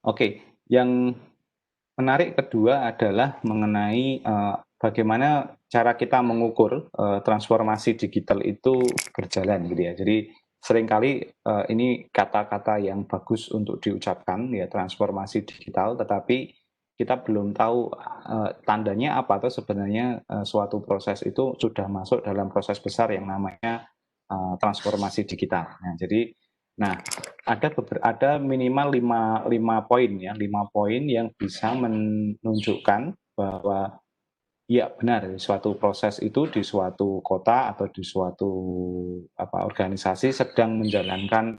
Oke, yang menarik kedua adalah mengenai, bagaimana cara kita mengukur, transformasi digital itu berjalan gitu ya. Jadi seringkali, ini kata-kata yang bagus untuk diucapkan ya, transformasi digital, tetapi kita belum tahu, tandanya apa atau sebenarnya, suatu proses itu sudah masuk dalam proses besar yang namanya, transformasi digital. Nah, ada minimal 5 poin ya, 5 poin yang bisa menunjukkan bahwa iya benar, suatu proses itu di suatu kota atau di suatu organisasi sedang menjalankan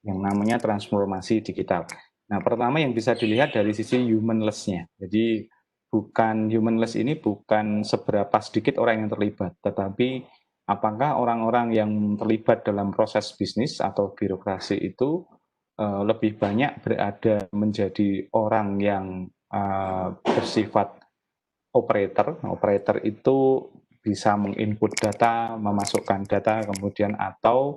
yang namanya transformasi digital. Nah, pertama yang bisa dilihat dari sisi humanless-nya. Jadi humanless ini bukan seberapa sedikit orang yang terlibat, tetapi apakah orang-orang yang terlibat dalam proses bisnis atau birokrasi itu lebih banyak berada menjadi orang yang bersifat operator. Operator itu bisa menginput data, memasukkan data, kemudian atau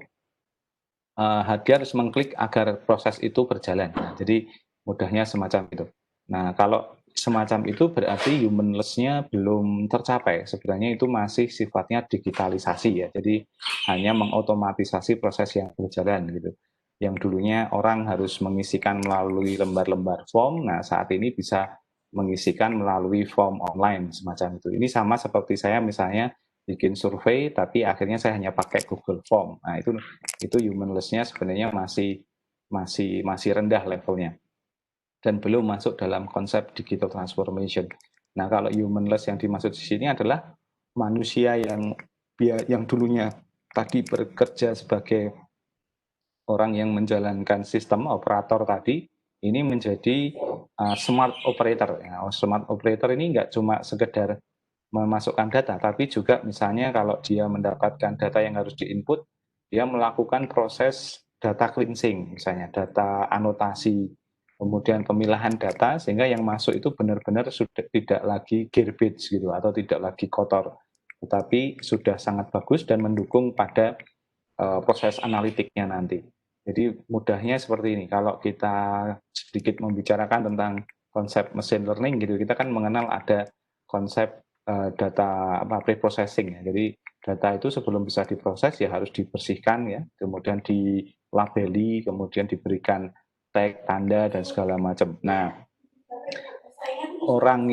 dia harus mengklik agar proses itu berjalan. Nah, jadi mudahnya semacam itu. Nah, kalau semacam itu berarti humanless-nya belum tercapai. Sebenarnya itu masih sifatnya digitalisasi ya. Jadi hanya mengotomatisasi proses yang berjalan gitu. Yang dulunya orang harus mengisikan melalui lembar-lembar form, nah saat ini bisa mengisikan melalui form online semacam itu. Ini sama seperti saya misalnya bikin survei tapi akhirnya saya hanya pakai Google Form. Nah, itu humanless-nya sebenarnya masih rendah levelnya dan belum masuk dalam konsep digital transformation. Nah, kalau humanless yang dimaksud di sini adalah manusia yang dulunya tadi bekerja sebagai orang yang menjalankan sistem operator tadi, ini menjadi smart operator. Ya, smart operator ini nggak cuma sekedar memasukkan data, tapi juga misalnya kalau dia mendapatkan data yang harus diinput, dia melakukan proses data cleansing, misalnya data anotasi, kemudian pemilahan data sehingga yang masuk itu benar-benar sudah tidak lagi garbage gitu atau tidak lagi kotor, tetapi sudah sangat bagus dan mendukung pada proses analitiknya nanti. Jadi mudahnya seperti ini. Kalau kita sedikit membicarakan tentang konsep machine learning gitu, kita kan mengenal ada konsep data pre-processing ya. Jadi data itu sebelum bisa diproses ya harus dibersihkan ya, kemudian dilabeli, kemudian diberikan tag, tanda dan segala macam. Nah, orang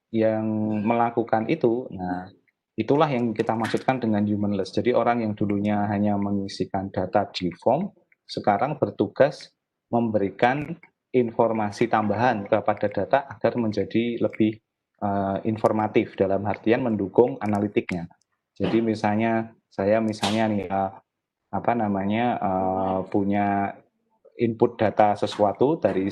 yang melakukan itu, nah itulah yang kita maksudkan dengan humanless. Jadi orang yang dulunya hanya mengisikan data di form, sekarang bertugas memberikan informasi tambahan kepada data agar menjadi lebih informatif dalam artian mendukung analitiknya. Jadi misalnya saya nih punya input data sesuatu dari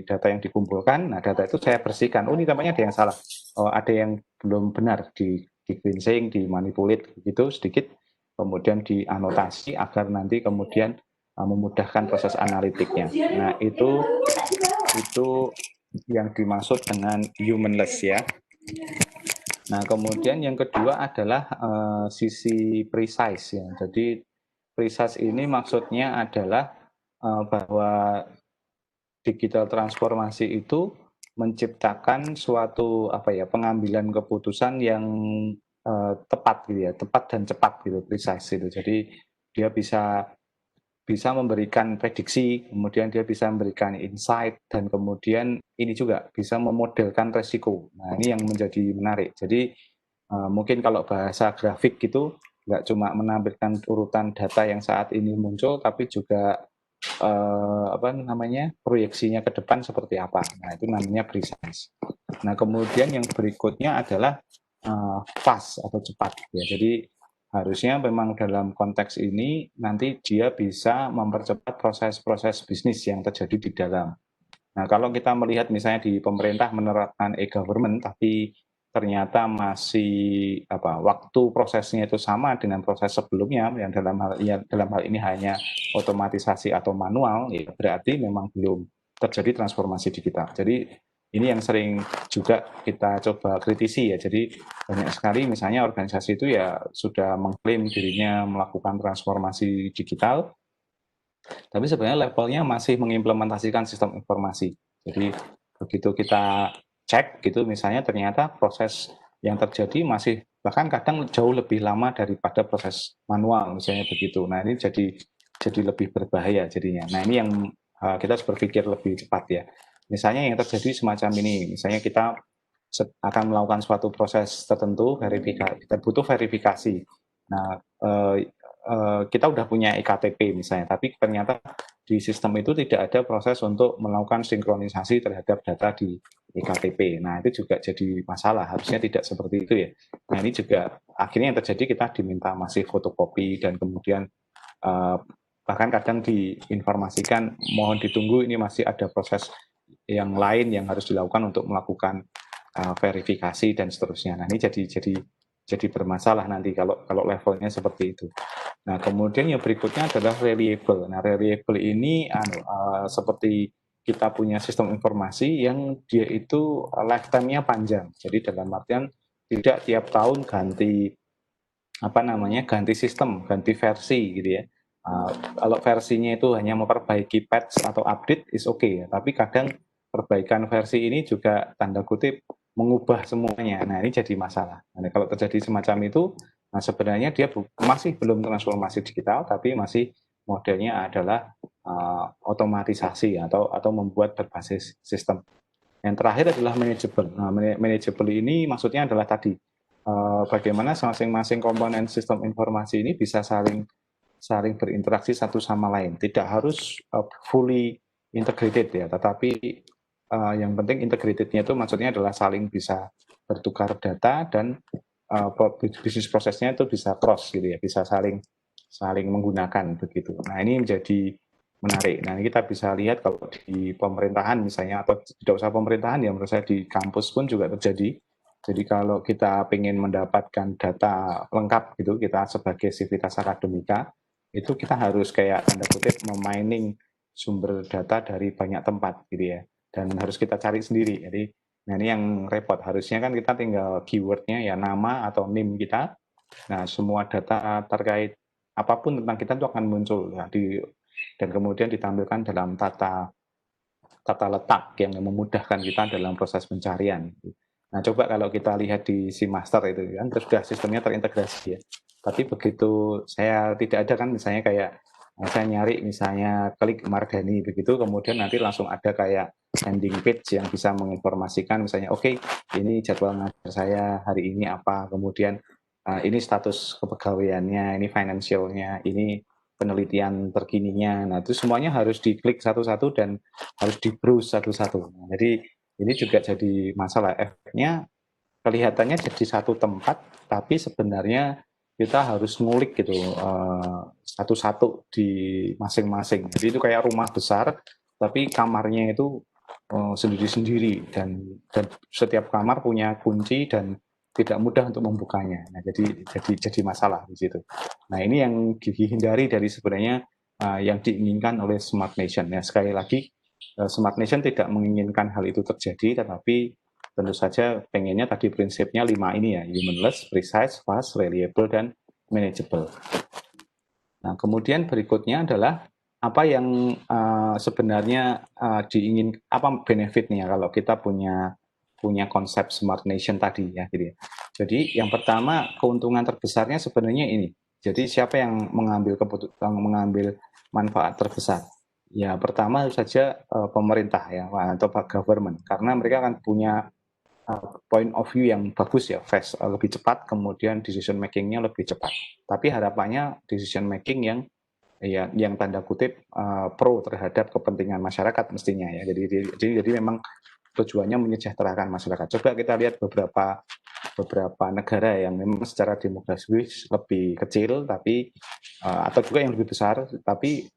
data yang dikumpulkan. Nah, data itu saya bersihkan. Oh, ini tampaknya ada yang salah. Oh, ada yang belum benar di cleansing, dimanipulate gitu sedikit, kemudian dianotasi agar nanti kemudian memudahkan proses analitiknya. Nah, itu yang dimaksud dengan humanless ya. Nah, kemudian yang kedua adalah sisi precise ya. Jadi precise ini maksudnya adalah bahwa digital transformasi itu menciptakan suatu pengambilan keputusan yang tepat gitu ya, tepat dan cepat gitu, precise gitu. Jadi dia bisa memberikan prediksi, kemudian dia bisa memberikan insight, dan kemudian ini juga bisa memodelkan resiko. Nah, ini yang menjadi menarik. Jadi mungkin kalau bahasa grafik gitu, nggak cuma menampilkan urutan data yang saat ini muncul, tapi juga proyeksinya ke depan seperti apa. Nah, itu namanya precise. Nah, kemudian yang berikutnya adalah fast atau cepat. Ya, jadi harusnya memang dalam konteks ini nanti dia bisa mempercepat proses-proses bisnis yang terjadi di dalam. Nah, kalau kita melihat misalnya di pemerintah menerapkan e-government, tapi ternyata masih waktu prosesnya itu sama dengan proses sebelumnya yang dalam hal ini hanya otomatisasi atau manual, ya berarti memang belum terjadi transformasi digital. Jadi ini yang sering juga kita coba kritisi ya. Jadi banyak sekali misalnya organisasi itu ya sudah mengklaim dirinya melakukan transformasi digital, Tapi sebenarnya levelnya masih mengimplementasikan sistem informasi. Jadi begitu kita cek gitu misalnya ternyata proses yang terjadi masih bahkan kadang jauh lebih lama daripada proses manual misalnya begitu. Nah, ini jadi lebih berbahaya jadinya. Nah, ini yang kita harus berpikir lebih cepat ya. Misalnya yang terjadi semacam ini, misalnya kita akan melakukan suatu proses tertentu, kita butuh verifikasi. Nah, kita udah punya ektp misalnya, tapi ternyata di sistem itu tidak ada proses untuk melakukan sinkronisasi terhadap data di ektp. Nah, itu juga jadi masalah, harusnya tidak seperti itu ya. Nah, ini juga akhirnya yang terjadi kita diminta masih fotokopi dan kemudian bahkan kadang diinformasikan mohon ditunggu, ini masih ada proses yang lain yang harus dilakukan untuk melakukan verifikasi dan seterusnya. Nah, ini jadi bermasalah nanti kalau levelnya seperti itu. Nah, kemudian yang berikutnya adalah reliable. Nah, reliable ini seperti kita punya sistem informasi yang dia itu lifetime-nya panjang. Jadi dalam artian tidak tiap tahun ganti sistem, ganti versi gitu ya. Kalau versinya itu hanya memperbaiki patch atau update is okay ya, tapi kadang perbaikan versi ini juga tanda kutip mengubah semuanya. Nah, ini jadi masalah. Nah, kalau terjadi semacam itu, nah sebenarnya dia masih belum transformasi digital, tapi masih modelnya adalah otomatisasi atau membuat berbasis sistem. Yang terakhir adalah manageable. Nah, manageable ini maksudnya adalah tadi bagaimana masing-masing komponen sistem informasi ini bisa saling berinteraksi satu sama lain. Tidak harus fully integrated ya, tetapi yang penting integratednya itu maksudnya adalah saling bisa bertukar data dan bisnis prosesnya itu bisa cross gitu ya, bisa saling menggunakan begitu. Nah, ini menjadi menarik. Nah, ini kita bisa lihat kalau di pemerintahan misalnya, atau tidak usah pemerintahan ya, menurut saya di kampus pun juga terjadi. Jadi kalau kita ingin mendapatkan data lengkap gitu, kita sebagai sivitas akademika, itu kita harus kayak tanda kutip memining sumber data dari banyak tempat gitu ya. Dan harus kita cari sendiri. Jadi, nah ini yang repot. Harusnya kan kita tinggal keywordnya ya nama atau NIM kita. Nah, semua data terkait apapun tentang kita itu akan muncul ya, dan kemudian ditampilkan dalam tata letak yang memudahkan kita dalam proses pencarian. Nah, coba kalau kita lihat di si master itu kan sudah sistemnya terintegrasi ya. Tapi begitu saya tidak ada kan misalnya kayak saya nyari misalnya klik Mardani begitu, kemudian nanti langsung ada kayak landing page yang bisa menginformasikan misalnya oke, ini jadwal ngajar saya hari ini apa, kemudian ini status kepegawaiannya, ini financialnya, ini penelitian terkininya. Nah, itu semuanya harus diklik satu-satu dan harus di-browse satu-satu. Nah, jadi ini juga jadi masalah. Efeknya kelihatannya jadi satu tempat, tapi sebenarnya kita harus ngulik gitu satu-satu di masing-masing. Jadi itu kayak rumah besar, tapi kamarnya itu sendiri-sendiri dan setiap kamar punya kunci dan tidak mudah untuk membukanya. Nah, jadi masalah di situ. Nah, ini yang dihindari dari sebenarnya yang diinginkan oleh Smart Nation. Ya, sekali lagi Smart Nation tidak menginginkan hal itu terjadi, tetapi tentu saja pengennya tadi prinsipnya 5 ini ya, humanless, precise, fast, reliable, dan manageable. Nah, kemudian berikutnya adalah apa yang sebenarnya apa benefitnya kalau kita punya konsep Smart Nation tadi ya, gitu ya. Jadi yang pertama keuntungan terbesarnya sebenarnya ini. Jadi siapa yang mengambil manfaat terbesar? Ya pertama saja pemerintah ya atau government, karena mereka akan punya point of view yang bagus ya, fast, lebih cepat, kemudian decision makingnya lebih cepat. Tapi harapannya decision making yang tanda kutip pro terhadap kepentingan masyarakat mestinya ya. Jadi memang tujuannya menyejahterakan masyarakat. Coba kita lihat beberapa negara yang memang secara demografis lebih kecil tapi atau juga yang lebih besar, tapi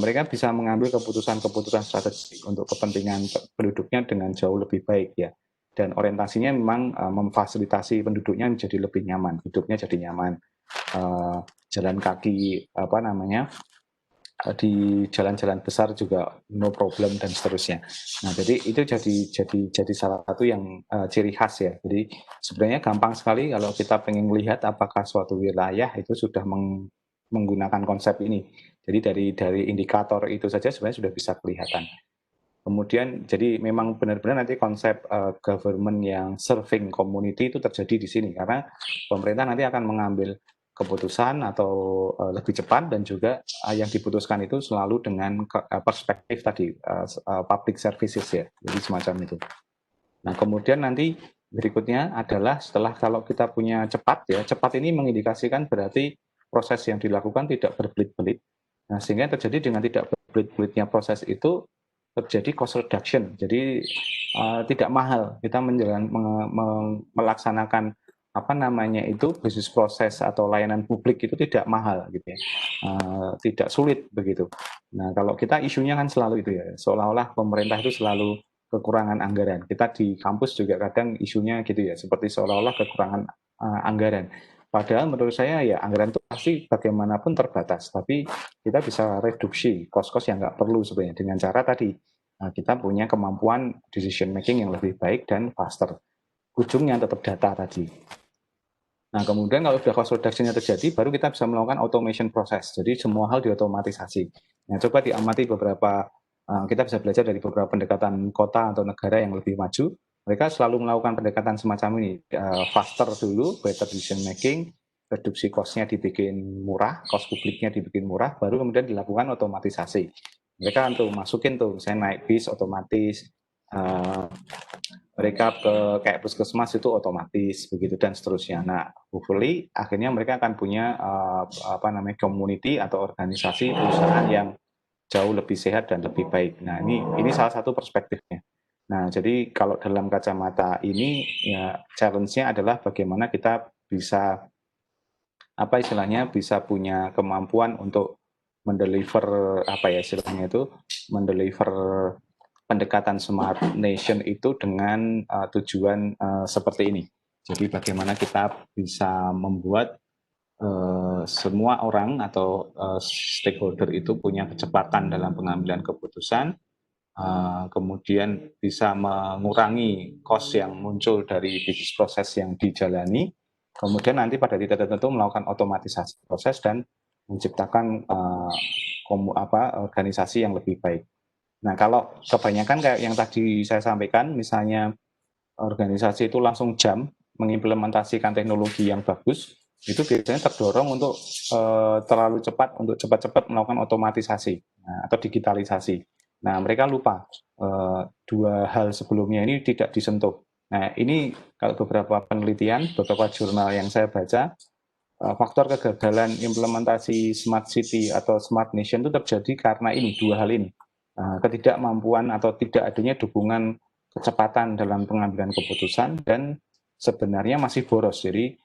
mereka bisa mengambil keputusan-keputusan strategik untuk kepentingan penduduknya dengan jauh lebih baik ya. Dan orientasinya memang memfasilitasi penduduknya menjadi lebih nyaman, hidupnya jadi nyaman. Jalan kaki di jalan-jalan besar juga no problem dan seterusnya. Nah, jadi itu jadi salah satu yang ciri khas ya. Jadi sebenarnya gampang sekali kalau kita pengen melihat apakah suatu wilayah itu sudah menggunakan konsep ini. Jadi dari indikator itu saja sebenarnya sudah bisa kelihatan. Kemudian jadi memang benar-benar nanti konsep government yang serving community itu terjadi di sini karena pemerintah nanti akan mengambil keputusan atau lebih cepat dan juga yang diputuskan itu selalu dengan perspektif tadi public services ya, jadi semacam itu. Nah kemudian nanti berikutnya adalah setelah kalau kita punya cepat ya, cepat ini mengindikasikan berarti proses yang dilakukan tidak berbelit-belit. Nah sehingga terjadi dengan tidak berbelit-belitnya proses itu terjadi cost reduction. Jadi tidak mahal kita melaksanakan apa namanya itu bisnis proses atau layanan publik itu tidak mahal gitu ya, tidak sulit begitu. Nah kalau kita isunya kan selalu itu ya, seolah-olah pemerintah itu selalu kekurangan anggaran. Kita di kampus juga kadang isunya gitu ya, seperti seolah-olah kekurangan anggaran. Padahal menurut saya ya anggaran itu pasti bagaimanapun terbatas, tapi kita bisa reduksi kos-kos yang nggak perlu sebenarnya dengan cara tadi kita punya kemampuan decision making yang lebih baik dan faster. Ujungnya tetap data tadi. Nah kemudian kalau sudah cost reduction-nya terjadi, baru kita bisa melakukan automation proses. Jadi semua hal diotomatisasi. Nah coba diamati beberapa, kita bisa belajar dari beberapa pendekatan kota atau negara yang lebih maju. Mereka selalu melakukan pendekatan semacam ini, faster dulu, better decision making, reduksi cost-nya dibikin murah, cost publiknya dibikin murah, baru kemudian dilakukan otomatisasi. Mereka tuh masukin tuh, misalnya naik bis otomatis, mereka ke kayak puskesmas itu otomatis begitu dan seterusnya. Nah, hopefully akhirnya mereka akan punya apa namanya community atau organisasi perusahaan yang jauh lebih sehat dan lebih baik. Nah, ini salah satu perspektifnya. Nah, jadi kalau dalam kacamata ini ya challenge-nya adalah bagaimana kita bisa apa istilahnya bisa punya kemampuan untuk mendeliver apa ya istilahnya itu mendeliver pendekatan smart nation itu dengan tujuan seperti ini. Jadi bagaimana kita bisa membuat semua orang atau stakeholder itu punya kecepatan dalam pengambilan keputusan, kemudian bisa mengurangi cost yang muncul dari bisnis proses yang dijalani, kemudian nanti pada titik tertentu melakukan otomatisasi proses dan menciptakan organisasi yang lebih baik. Nah, kalau kebanyakan kayak yang tadi saya sampaikan, misalnya organisasi itu langsung jam mengimplementasikan teknologi yang bagus, itu biasanya terdorong untuk terlalu cepat untuk cepat-cepat melakukan otomatisasi atau digitalisasi. Nah, mereka lupa dua hal sebelumnya ini tidak disentuh. Nah, ini kalau beberapa penelitian, beberapa jurnal yang saya baca, faktor kegagalan implementasi smart city atau smart nation itu terjadi karena ini dua hal ini, ketidakmampuan atau tidak adanya dukungan kecepatan dalam pengambilan keputusan dan sebenarnya masih boros. Jadi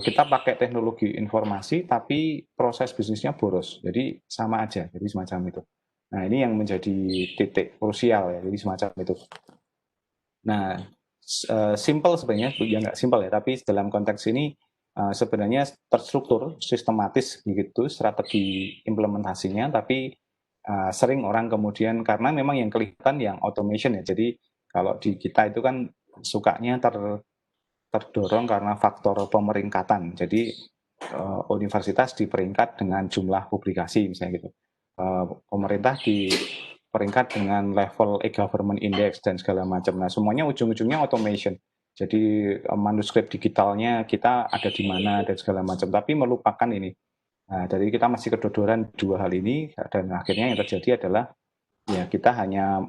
kita pakai teknologi informasi tapi proses bisnisnya boros, jadi sama aja, jadi semacam itu. Nah ini yang menjadi titik krusial ya, jadi semacam itu. Nah simple sebenarnya, ya nggak simple ya, tapi dalam konteks ini sebenarnya terstruktur, sistematis begitu strategi implementasinya, tapi sering orang kemudian karena memang yang kelihatan yang automation ya. Jadi kalau di kita itu kan sukanya terdorong karena faktor pemeringkatan. Jadi universitas diperingkat dengan jumlah publikasi misalnya gitu. Pemerintah di peringkat dengan level e-government index dan segala macam. Nah, semuanya ujung-ujungnya automation. Jadi manuskrip digitalnya kita ada di mana dan segala macam. Tapi melupakan ini. Nah, jadi kita masih kedodoran dua hal ini dan akhirnya yang terjadi adalah ya kita hanya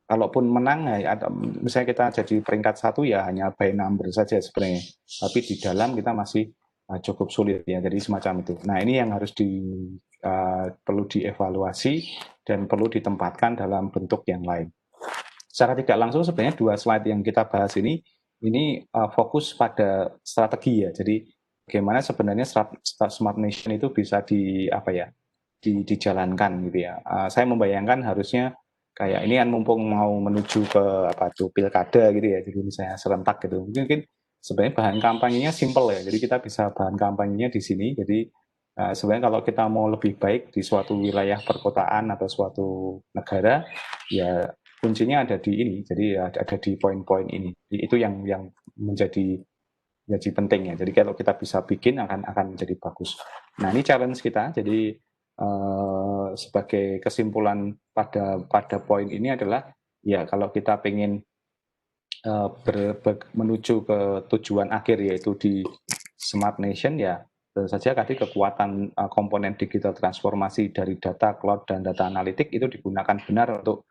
kalaupun menang ya misalnya kita jadi peringkat satu ya hanya by number saja sebenarnya. Tapi di dalam kita masih cukup sulit ya. Jadi semacam itu. Nah, ini yang harus perlu dievaluasi dan perlu ditempatkan dalam bentuk yang lain. Secara tidak langsung sebenarnya dua slide yang kita bahas ini fokus pada strategi ya. Jadi bagaimana sebenarnya smart nation itu bisa dijalankan gitu ya. Saya membayangkan harusnya kayak ini kan mumpung mau menuju ke pilkada gitu ya. Jadi misalnya serentak gitu. Mungkin sebenarnya bahan kampanyenya simple ya. Jadi kita bisa bahan kampanyenya di sini. Jadi sebenarnya kalau kita mau lebih baik di suatu wilayah perkotaan atau suatu negara, ya kuncinya ada di ini. Jadi ada di poin-poin ini. Jadi itu yang menjadi penting ya. Jadi kalau kita bisa bikin akan menjadi bagus. Nah ini challenge kita. Jadi sebagai kesimpulan pada poin ini adalah, ya kalau kita pengen menuju ke tujuan akhir yaitu di Smart Nation, ya tentu saja tadi kekuatan komponen digital transformasi dari data, cloud, dan data analitik itu digunakan benar untuk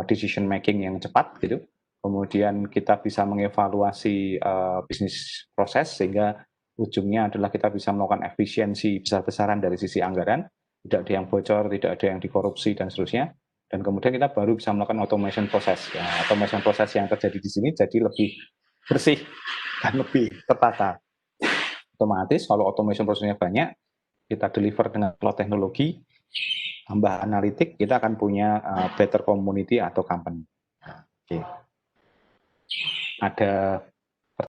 decision making yang cepat gitu. Kemudian kita bisa mengevaluasi bisnis proses sehingga ujungnya adalah kita bisa melakukan efisiensi besar-besaran dari sisi anggaran, tidak ada yang bocor, tidak ada yang dikorupsi, dan seterusnya. Dan kemudian kita baru bisa melakukan automation proses. Ya, automation proses yang terjadi di sini jadi lebih bersih dan lebih tertata. Otomatis kalau automation prosesnya banyak, kita deliver dengan cloud teknologi, tambah analitik, kita akan punya better community atau company. Oke. Ada